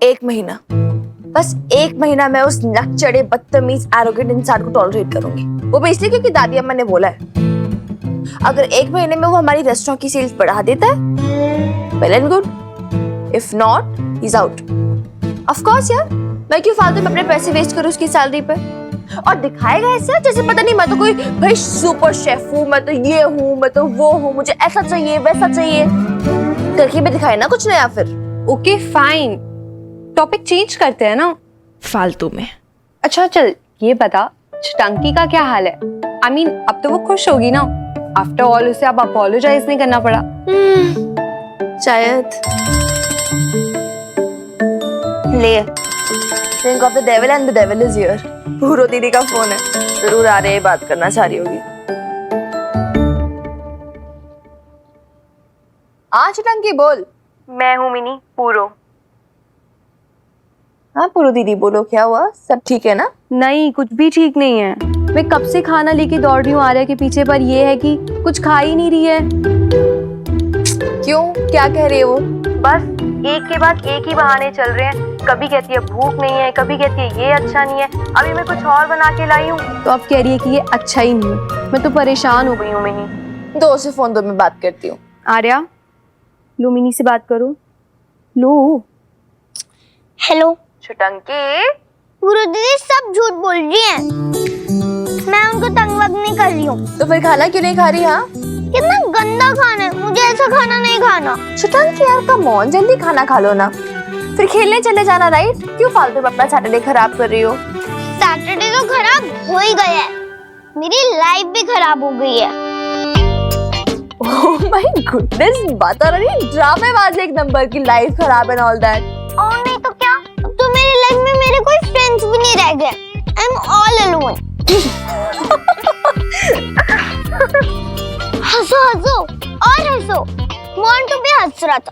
1 महीना, बस 1 महीना मैं उस नकचढ़े बदतमीज एरोगेंट इंसान को टॉलरेट करूंगी। वो भी इसलिए क्योंकि दादी अम्मा ने बोला है। अगर 1 महीने में वो हमारी रेस्टोरेंट की सेल्स बढ़ा देता है, well and good, if not he is out. Of course यार, मैं क्यों फालतू में अपने पैसे वेस्ट करूं उसकी सैलरी पे, और दिखाएगा ऐसा जैसे पता नहीं मैं तो कोई भाई सुपर शेफ हूँ, मैं तो ये हूँ, मैं तो वो हूँ, मुझे ऐसा चाहिए वैसा चाहिए करके भी दिखाए ना कुछ नया। फिर ओके फाइन, टॉपिक चेंज करते हैं ना फालतू में। अच्छा चल ये बता, टंकी का क्या हाल है? आई मीन अब तो वो खुश होगी ना, आफ्टर ऑल उसे अब अपोलोजाइज नहीं करना पड़ा। शायद। ले, think of the devil and the devil is here। पूरो दीदी का फोन है, जरूर आ रही बात करना चाह रही होगी। आज टंकी बोल। मैं हूँ मिनी पूरो। हाँ पूरो दीदी बोलो, क्या हुआ? सब ठीक है ना? नहीं, कुछ भी ठीक नहीं है। मैं कब से खाना लेके दौड़ रही हूँ आर्या के पीछे, पर ये है कि कुछ खा ही नहीं रही है। क्यों, क्या कह रही है वो? बस एक के बाद एक ही बहाने चल रहे हैं। कभी कहती है भूख नहीं है, कभी कहती है ये अच्छा नहीं है, अभी मैं कुछ और बना के लाई हूँ। तो अब कह रही है कि ये अच्छा ही नहीं है। मैं तो परेशान हो गई हूँ मिनी। दो से फोन दो, मैं बात करती हूँ। आर्या लो, मिनी से बात करो। लो। हेलो छुटंकी। पूरो दीदी सब झूठ बोल रही हैं। मैं उनको तंग वंग नहीं कर रही हूँ। तो फिर खाना क्यों नहीं खा रही? हाँ कितना गंदा खाना है, मुझे ऐसा खाना नहीं खाना। छुटंकी यार कम ऑन, जल्दी खाना खा लो ना, फिर खेलने चले जाना, राइट? क्यों फालतू में अपना सैटरडे खराब कर रही हो? सैटरडे तो खराब हो ही गया है, मेरी लाइफ भी खराब हो गई है। ओह माय गुडनेस, बता रही ड्रामेबाज एक नंबर की, लाइफ खराब एंड ऑल दैट। और नहीं तो क्या, अब तो मेरी लाइफ में मेरे कोई फ्रेंड्स भी नहीं रह गए। I am all alone. हंसो हंसो और हंसो। मोंटू भी हंस रहा था,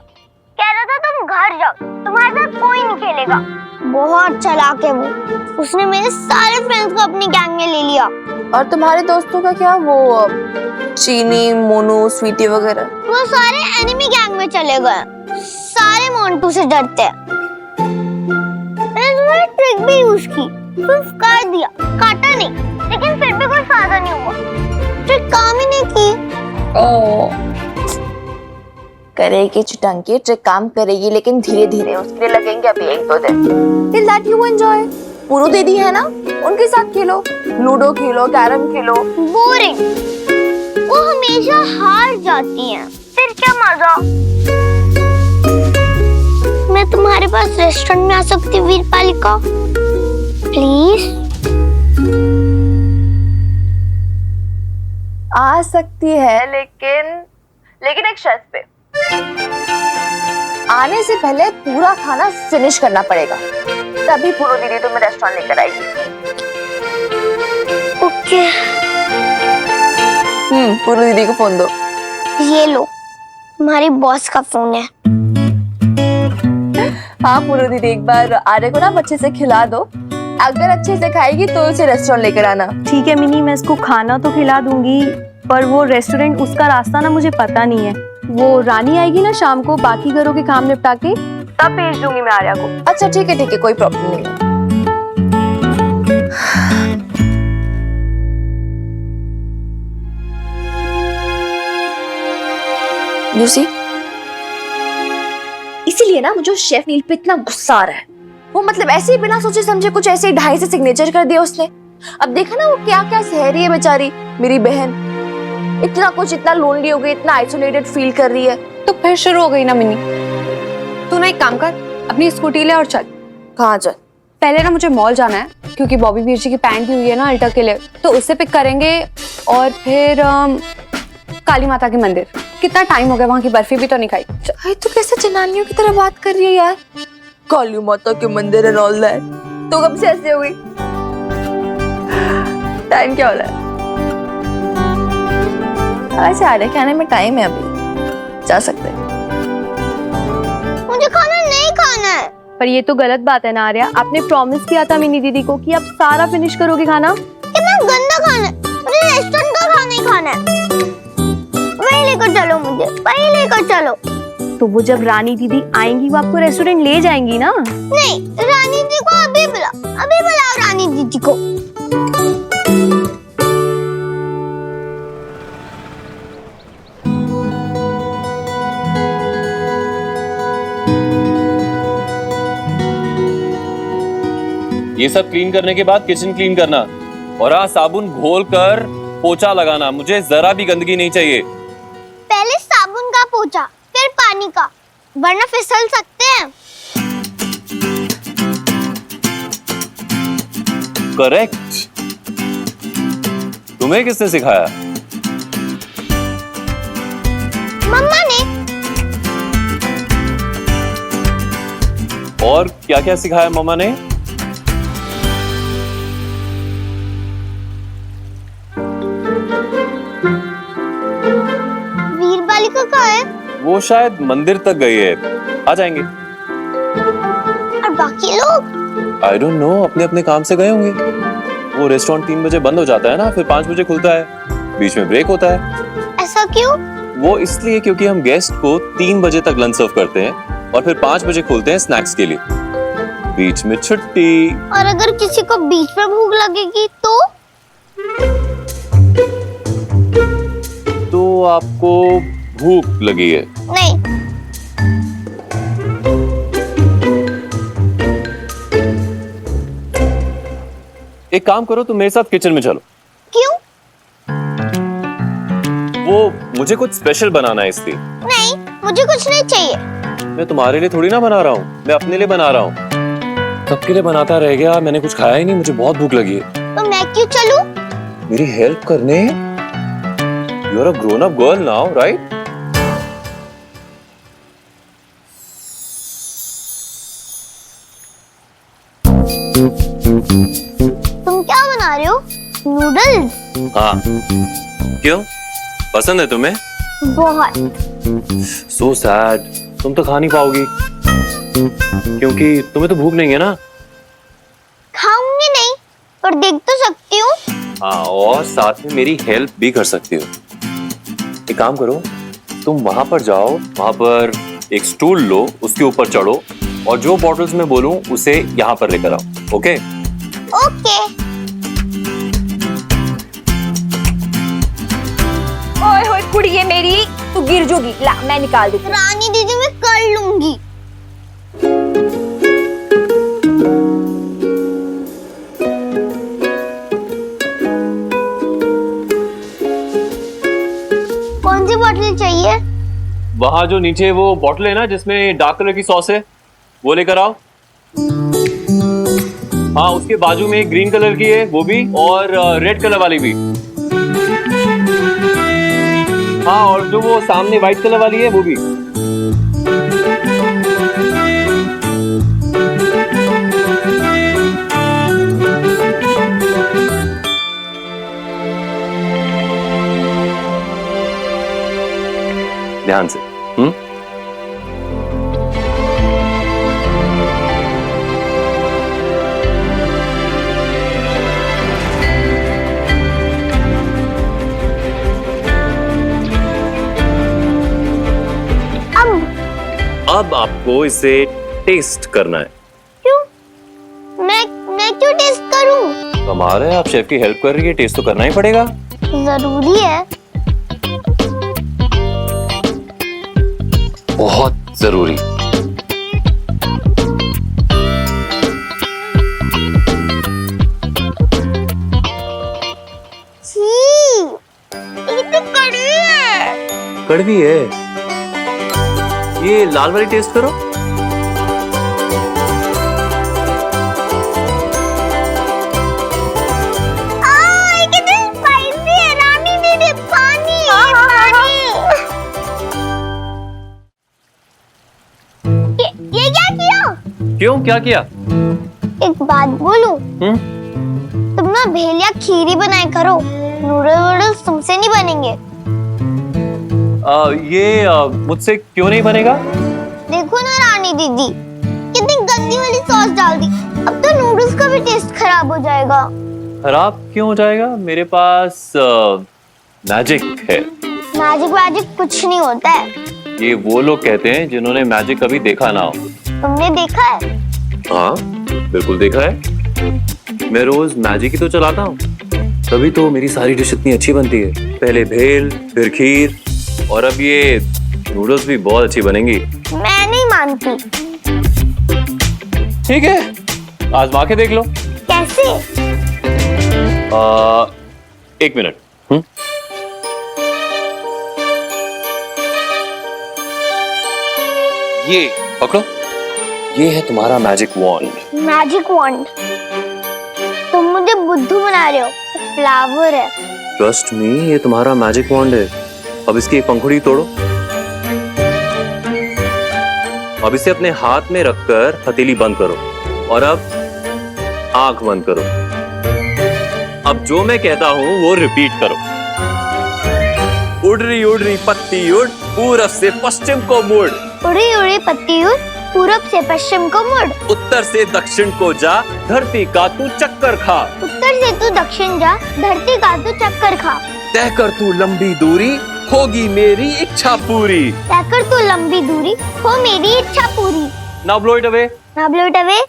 कह रहा था तुम घर जाओ, तुम्हारे साथ कोई नहीं खेलेगा। बहुत चालाक है वो, उसने मेरे सारे फ्रेंड्स को अपनी गैंग में ले लिया। और तुम्हारे दोस्तों का क्या, वो चीनी, मोनू, स्वीटी वगैरह? वो सारे एनिमी गैंग में चले गए, सारे मोंटू से डरते हैं। मैंने तुम्हारी ट्रिक भी यूज की, सिर्फ कर दिया, काटा नहीं, लेकिन फिर भी कोई फायदा नहीं हुआ, ट्रिक काम ही नहीं की। करेगी छुटंकी, ट्रिक काम करेगी, लेकिन धीरे धीरे, उसके लिए लगेंगे अभी 1-2 दिन। Till that you enjoy। पूरो दीदी है ना, उनके साथ खेलो, लूडो खेलो, कैरम खेलो। बोरिंग, वो हमेशा हार जाती हैं, फिर क्या मजा। मैं तुम्हारे पास रेस्टोरेंट में आ सकती हूँ वीरपालिका, प्लीज? आ सकती है, लेकिन एक शर्त पे। आने से पहले पूरा खाना फिनिश करना पड़ेगा, तभी पूरो दीदी तुम्हें रेस्टोरेंट लेकर आएगी। ओके। पूरो दीदी को फोन दो। ये लो, तुम्हारी बॉस का फोन है। हाँ पूरो दीदी, एक बार आर्य को ना अच्छे से खिला दो, अगर अच्छे से खाएगी तो उसे रेस्टोरेंट लेकर आना। ठीक है मिनी, मैं इसको खाना तो खिला दूंगी, पर वो रेस्टोरेंट, उसका रास्ता ना मुझे पता नहीं है। वो रानी आएगी ना शाम को बाकी घरों के काम निपटा के, तब भेज दूंगी मैं आर्या को। अच्छा ठीक है, कोई प्रॉब्लम नहीं है। You see? इसीलिए ना मुझे शेफ नील पे इतना गुस्सा आ रहा है। वो मतलब ऐसे ही बिना सोचे समझे कुछ ऐसे ही 2.5 से सिग्नेचर कर दिया उसने। अब देखा ना वो क्या क्या सह रही है बेचारी, मेरी बहन इतना कुछ, इतना लोनली हो गई, इतना आइसोलेटेड फील कर रही है। तो फिर शुरू हो गई ना मिनी। तू ना एक काम कर, अपनी स्कूटी ले और चल। कहाँ चल? पहले ना मुझे मॉल जाना है, क्योंकि बॉबी वीर जी की पैंट भी हुई है ना अल्टर के लिए, तो उससे पिक करेंगे, और फिर काली माता के मंदिर। कितना टाइम हो गया, वहाँ की बर्फी भी तो नहीं खाई। भाई तू कैसे जनानियों की तरह बात कर रही है यार? काली माता के मंदिर एंड ऑल दैट, तो कब से ऐसे हुई? टाइम क्या हो रहा है? ऐसे आ रहे क्या आने में टाइम है, अभी जा सकते हैं। मुझे खाना नहीं खाना है। पर ये तो गलत बात है ना आर्या, आपने प्रॉमिस किया था मिनी दीदी को कि आप सारा फिनिश करोगे खाना। कितना गंदा खाना है, मुझे रेस्टोरेंट का खाना ही खाना है। वही लेकर चलो मुझे, वही लेकर चलो। तो वो जब रानी दीदी आएंगी वो आपको रेस्टोरेंट ले जाएंगी ना। नहीं, रानी दीदी को अभी बुलाओ रानी दीदी को। ये सब क्लीन करने के बाद किचन क्लीन करना और हाँ साबुन घोल कर पोछा लगाना। मुझे जरा भी गंदगी नहीं चाहिए। पहले साबुन का पोछा, फिर पानी का, वरना फिसल सकते हैं। करेक्ट। तुम्हें किसने सिखाया? मम्मा ने। और क्या क्या सिखाया मम्मा ने? वीरबालिका कहाँ है? वो शायद मंदिर तक गई है, आ जाएंगे। और बाकी लोग? आई डोंट नो, अपने अपने काम से गए होंगे। वो रेस्टोरेंट 3 बजे बंद हो जाता है ना, फिर 5 बजे खुलता है, बीच में ब्रेक होता है। ऐसा क्यों? वो इसलिए क्योंकि हम गेस्ट को 3 बजे तक लंच सर्व करते हैं और फिर 5 बजे खोलते हैं स्नैक्स के लिए। बीच में छुट्टी। और अगर किसी को बीच में भूख लगेगी तो आपको भूख लगी है? नहीं। एक काम करो, तुम मेरे साथ किचन में चलो। क्यों? वो मुझे कुछ स्पेशल बनाना है इसलिए। नहीं, मुझे कुछ नहीं चाहिए। मैं तुम्हारे लिए थोड़ी ना बना रहा हूँ, मैं अपने लिए बना रहा हूँ। सबके लिए बनाता रह गया, मैंने कुछ खाया ही नहीं, मुझे बहुत भूख लगी है। तो मैं क्यों चलूं? मेरी हेल्प करने? You are a grown up girl now, right? तुम क्या बना रहे हो? नूडल्स? हाँ। क्यों, पसंद है तुम्हें? बहुत। सो सैड, तुम तो खा नहीं पाओगी क्योंकि तुम्हें तो भूख नहीं है ना। खाऊंगी नहीं, पर देख तो सकती हूँ। हाँ, और साथ में मेरी हेल्प भी कर सकती हो। एक काम करो, तुम वहां पर जाओ, वहां पर एक स्टूल लो, उसके ऊपर चढ़ो और जो बॉटल्स मैं बोलूं उसे यहाँ पर लेकर आओ। ओके? ओके। ओए होए कुड़िए मेरी, तू गिर जोगी। ला मैं निकाल देती हूँ। रानी दीदी मैं कर लूंगी। कौन सी बोतल चाहिए? वहां जो नीचे वो बॉटल है ना जिसमें डार्क कलर की सॉस है, वो लेकर आओ। हाँ, उसके बाजू में एक ग्रीन कलर की है वो भी, और रेड कलर वाली भी। हाँ, और जो वो सामने व्हाइट कलर वाली है वो भी। ध्यान से। अब आपको इसे टेस्ट करना है। क्यों? मैं क्यों टेस्ट करूं? कमाल है, आप शेफ की हेल्प कर रही है, टेस्ट तो करना ही पड़ेगा। जरूरी है। बहुत जरूरी। छी, ये तो कड़वी है। कड़वी है? ये लाल वाली टेस्ट करो। ये कितनी स्पाइसी है। रानी दीदी पानी, पानी। ये क्या किया? क्यों, क्या किया? एक बात बोलूं? तुम ना भेलिया खीरी बनाए करो, नूडल्स तुमसे नहीं बनेंगे। ये मुझसे क्यों नहीं बनेगा? देखो ना रानी दीदी, कितनी गंदी वाली सॉस डाल दी। अब तो नूडल्स का भी टेस्ट खराब हो जाएगा। खराब क्यों हो जाएगा? मेरे पास मैजिक है। मैजिक कुछ नहीं होता है। ये वो लोग कहते हैं जिन्होंने मैजिक कभी देखा ना हो। तुमने देखा है? हाँ बिल्कुल देखा है, मैं रोज मैजिक ही तो चलाता हूँ, तभी तो मेरी सारी डिश इतनी अच्छी बनती है। पहले भेल, फिर खीर, और अब ये नूडल्स भी बहुत अच्छी बनेंगी। मैं नहीं मानती। ठीक है, आजमा के देख लो। कैसे? एक मिनट। ये पकड़ो, ये है तुम्हारा मैजिक वॉन्ड। Magic wand? तुम मुझे बुद्धू बना रहे हो, फ्लावर है। ट्रस्ट मी, ये तुम्हारा मैजिक वॉन्ड है। अब इसकी एक पंखुड़ी तोड़ो। अब इसे अपने हाथ में रखकर हथेली बंद करो, और अब आंख बंद करो। अब जो मैं कहता हूं वो रिपीट करो। उड़ रही पत्ती उड़, पूरब से पश्चिम को मुड़। उड़ी उड़ी पत्ती उड़, पूरब से पश्चिम को मुड़। उत्तर से दक्षिण को जा, धरती का तू चक्कर खा। उत्तर से तू दक्षिण जा, धरती का तू चक्कर खा। तय कर तू लंबी दूरी, होगी मेरी इच्छा पूरी। तय कर तू लंबी दूरी, हो मेरी इच्छा पूरी। Now blow it away. Now blow it away.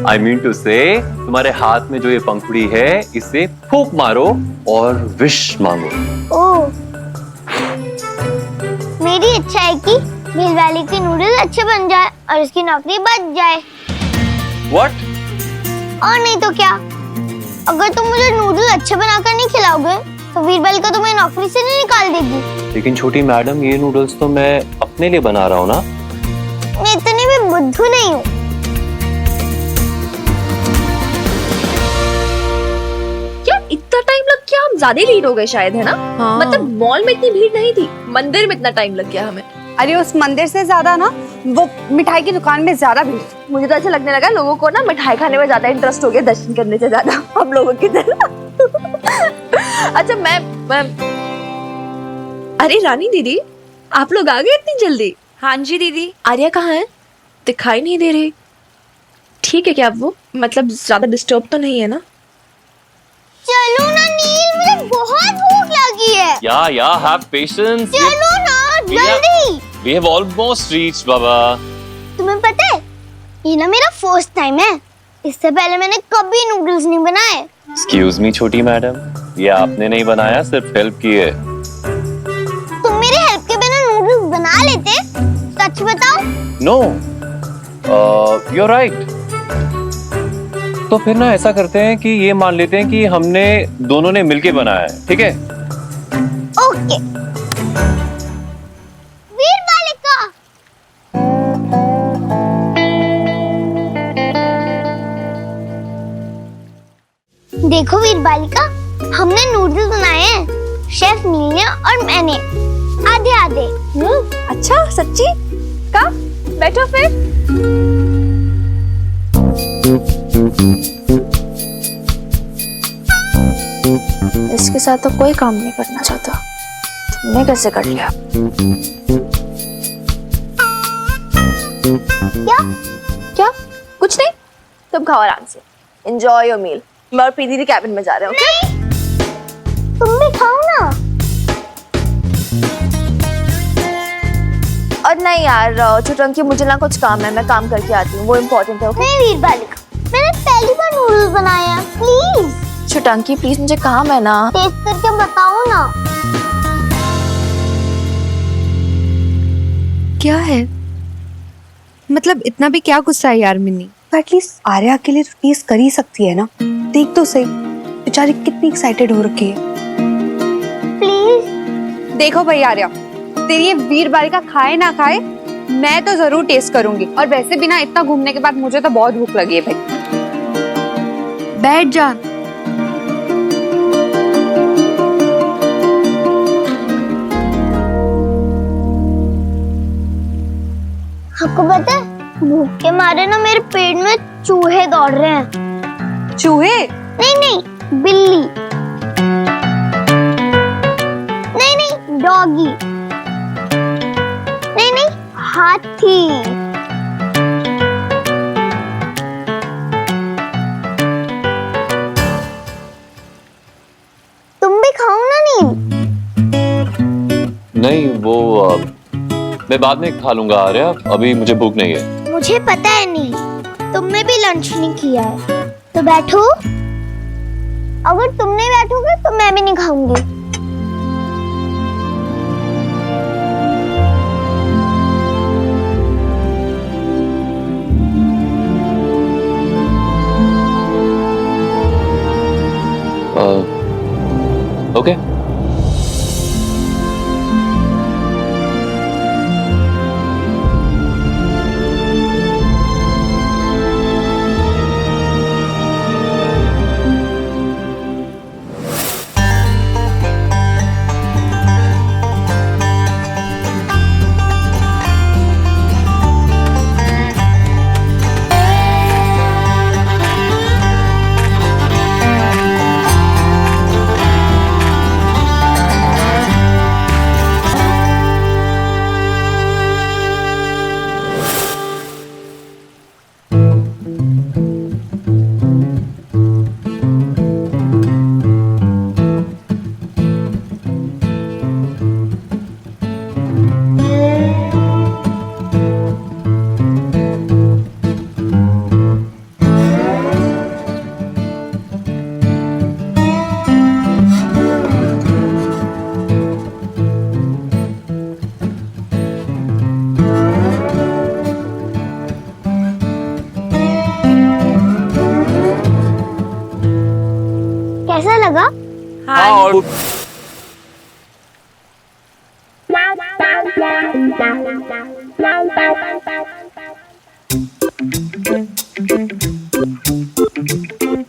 I mean to say, तुम्हारे हाथ में जो ये पंखुड़ी है, इसे फूंक मारो और विश मांगो। ओह, मेरी इच्छा है कि भेल वाले के नूडल्स अच्छे बन जाए और इसकी नौकरी बच जाए। What? और नहीं तो क्या? अगर तुम मुझे नूडल्स अच्छे बनाकर नहीं खिलाओगे, तो वीरबल का तुम्हें नौकरी से नहीं निकाल देगी। लेकिन छोटी मैडम, ये नूडल्स तो मैं अपने लिए बना रहा हूँ ना। मैं इतनी भी बुद्धू नहीं हूँ। क्या इतना टाइम लग गया? हम ज्यादा लेट हो गए शायद, है ना? हाँ। मतलब मॉल में इतनी भीड़ नहीं थी, मंदिर में इतना टाइम लग गया हमें। अरे उस मंदिर से ज्यादा ना वो मिठाई की दुकान में ज्यादा भीड़ थी। मुझे तो ऐसा लगने लगा लोगों को ना मिठाई खाने में ज्यादा इंटरेस्ट हो गया दर्शन करने से ज्यादा हम लोगों की तरह। अच्छा मैं अरे रानी दीदी, आप लोग आ गए इतनी जल्दी? हाँ जी दीदी। आर्या कहाँ है? दिखाई नहीं दे रही। ठीक है क्या वो? मतलब ज्यादा डिस्टर्ब तो नहीं है ना? चलो ना नील, मुझे बहुत भूख लगी है। Yeah, have patience. चलो ना जल्दी। We have almost reached, बाबा। तुम्हें पता है, ये ना मेरा फर्स्ट टाइम है। इससे पहले मैंने कभी नूडल्स नहीं बनाए। Excuse me, छोटी मैडम, ये आपने नहीं बनाया, सिर्फ हेल्प की है। तुम मेरे हेल्प के बिना नूडल्स बना लेते? सच बताओ। No, you're right. तो फिर ना ऐसा करते हैं कि ये मान लेते हैं कि हमने दोनों ने मिलके बनाया है, ठीक है? ओके। वीर बालिका। देखो वीर बालिका, हमने नूडल्स बनाए हैं, शेफ नील ने और मैंने, आधे आधे। अच्छा सच्ची? का? बैठो फिर। इसके साथ तो कोई काम नहीं करना चाहता, तुमने कैसे कर लिया? क्या? क्या? कुछ नहीं, तुम खाओ आराम से। Enjoy your meal. मैं और प्रीति कैबिन में जा रहे हो। नहीं, तुम भी खाओ ना। और नहीं यार छोटंकी, मुझे ना कुछ काम है, मैं काम करके आती हूँ, वो इम्पोर्टेंट है। नहीं वीर बालिका, मैंने पहली बार नूडल्स बनाए हैं, प्लीज। छोटंकी प्लीज, मुझे काम है ना। टेस्ट करके बताओ ना। क्या है? मतलब इतना भी क्या गुस्सा है यार मिन्नी? एटलीस्ट आर्या के लिए तो टेस्ट कर ही सकती है ना। देख तो सही, बेचारी कितनी एक्साइटेड हो रखी है। प्लीज। देखो भाई आर्या, तेरी ये वीर बालिका खाए ना खाए, मैं तो जरूर टेस्ट करूंगी। और वैसे भी ना इतना घूमने के बाद मुझे तो बहुत भूख लगी है भाई। बैठ जा। आपको पता है, भूख के मारे ना मेरे पेट में चूहे दौड़ रहे हैं। चूहे? नहीं, बिल्ली। नहीं, डॉगी। नहीं, हाथी। तुम भी खाओ ना नील। मैं बाद में खा लूंगा आर्या, अभी मुझे भूख नहीं है। मुझे पता है नील, तुमने भी लंच नहीं किया है, तो बैठो। अगर तुम नहीं बैठोगे तो मैं भी नहीं खाऊंगी। ओके। कैसा लगा? हाँ, और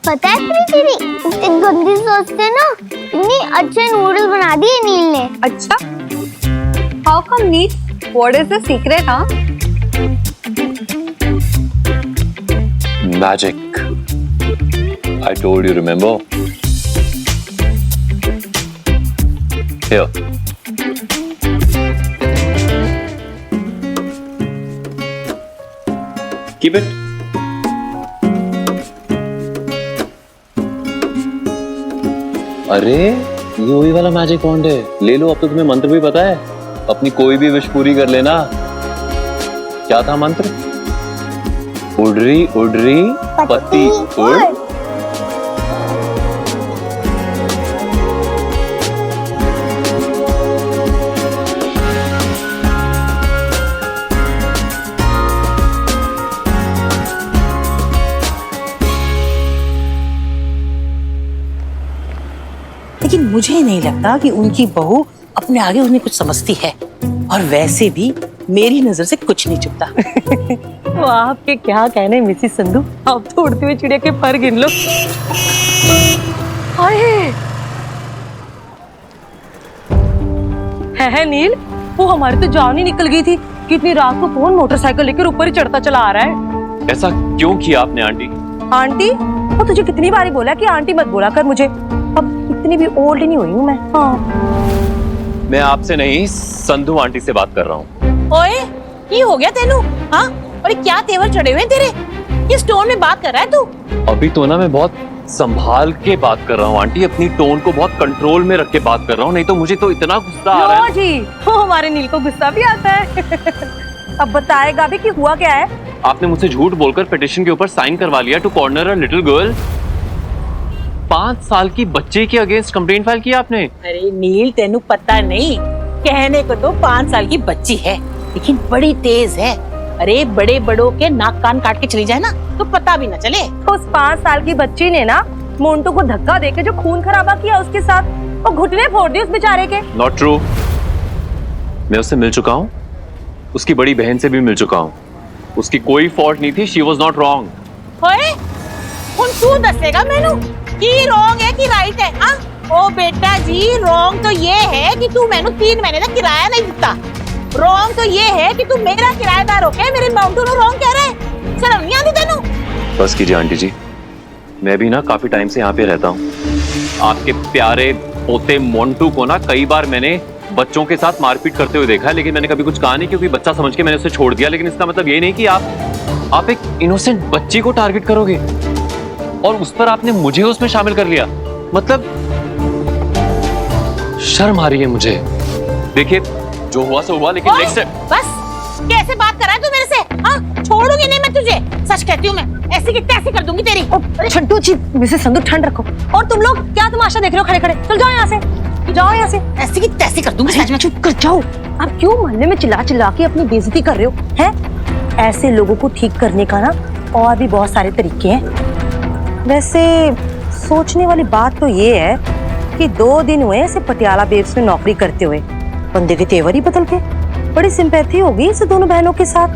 पता है प्रीति, इतनी गंदी सोच से ना इतनी अच्छे नूडल्स बना दिए नील ने। अच्छा, how come Neel? What is the secret? हाँ, magic. I told you, remember? Here. Keep it. अरे ये वही वाला मैजिक वॉन्ड है, ले लो। अब तो तुम्हें मंत्र भी पता है, अपनी कोई भी विश पूरी कर लेना। क्या था मंत्र? उड़री उड़री पत्ती उड़। लेकिन मुझे नहीं लगता कि उनकी बहू अपने आगे उन्हें कुछ समझती है, और वैसे भी मेरी नजर से कुछ नहीं चुपता। तो आपके क्या कहने मिसिस संधू, आप तो उड़ती हुई चिड़िया के पर गिन लो। है नील, वो हमारी तो जान ही निकल गई थी कि इतनी रात को कौन मोटरसाइकिल लेकर ऊपर ही चढ़ता चला आ रहा है। ऐसा क्यों किया आपने आंटी? आंटी? वो तुझे कितनी बारी बोला कि आंटी मत बोला कर मुझे। अब इतनी भी ओल्ड नहीं हुई हूँ मैं। हाँ। मैं आपसे नहीं, संधू आंटी से बात कर रहा हूँ। ओए, ये हो गया तेनू? हाँ, और ये क्या तेवर चढ़े हुए हैं तेरे? किस टोन में बात कर रहा है तू? अभी तो ना मैं बहुत संभाल के बात कर रहा हूँ आंटी, अपनी टोन को बहुत कंट्रोल में रख के बात कर रहा हूँ, नहीं तो मुझे तो इतना गुस्सा आ रहा है। जी, तो हमारे नील को गुस्सा भी आता है। अब बताएगा भी कि हुआ क्या है। आपने मुझसे झूठ बोलकर पिटिशन के ऊपर साइन करवा लिया to corner a little girl. 5 साल की बच्चे के अगेंस्ट कंप्लेंट फाइल किया आपने। अरे नील, तेनू पता नहीं, कहने को तो 5 साल की बच्ची है, लेकिन बड़ी तेज है। अरे बड़े बड़ों के नाक कान काट के चली जाए ना तो पता भी ना चले। तो उस 5 साल की बच्ची ने ना मोंटू को धक्का देके जो खून खराबा किया उसके साथ, वो घुटने फोड़ दिए उस बेचारे के। Not true. मैं उससे मिल चुका हूँ, उसकी बड़ी बहन से भी मिल चुका हूँ, उसकी कोई फॉल्ट नहीं थी। She was not wrong. ओए, हुन तू दसेगा मैनू कि रॉन्ग है कि राइट है? हाँ, ओ बेटा जी, रॉन्ग तो ये है कि तू मैनू 3 महीने तक किराया नहीं देता। रॉन्ग तो ये है कि तू मेरा किराएदार होके मेरे मोंटू को रॉन्ग कह रहा है। शर्म नहीं आती तेनू? बस कीजिए आंटी जी, मैं भी ना काफी टाइम से यहाँ पे रहता हूँ। आपके प्यारे पोते मोंटू को ना कई बार मैंने बच्चों के साथ मारपीट करते हुए देखा है, लेकिन मैंने कभी कुछ कहा नहीं क्योंकि बच्चा समझ के मैंने उसे छोड़ दिया। लेकिन इसका मतलब ये नहीं कि आप एक इनोसेंट बच्ची को टारगेट करोगे और उस पर आपने मुझे उसमें शामिल कर लिया। मतलब शर्म आ रही है मुझे। देखिए, जो हुआ सो हुआ, लेकिन ओए, नेक्स्ट टाइम बस कैसे बात कर रहा है तू मेरे से? हाँ, छोड़ूंगी नहीं मैं तुझे, सच कहती हूँ मैं, ऐसी की तैसी कर दूंगी तेरी। ओ, छंटू जी मिसेस संधू ठंड रखो। और तुम लोग क्या तमाशा देख रहे हो खड़े खड़े? चल जाओ यहाँ से, जाओ यहाँ से। ऐसी की तैसी कर दूंगी सच में। चुप कर जाओ। आप क्यों मोहल्ले में चिल्ला चिल्ला के अपनी बेइज्जती कर रहे हो हैं? ऐसे लोगों को ठीक करने का ना और भी बहुत सारे तरीके हैं। वैसे सोचने वाली बात तो ये है कि 2 दिन हुए ऐसे पटियाला बेब्स में नौकरी करते हुए, बंदे के तेवर ही बदल गए। बड़ी सिंपैथी होगी इस दोनों बहनों के साथ।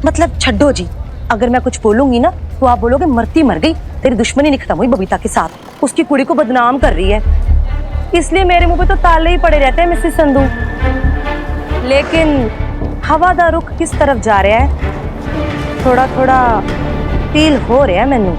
मतलब छड्डो जी, अगर मैं कुछ बोलूंगी ना तो आप बोलोगे मरती मर गई, तेरी दुश्मनी नहीं खत्म हुई बबीता के साथ, उसकी कुड़ी को बदनाम कर रही है। इसलिए मेरे मुंह पे तो ताले ही पड़े रहते हैं मिसेस संधू। लेकिन हवा दा रुख किस तरफ जा रहा है, थोड़ा थोड़ा फील हो रहा है मैनू।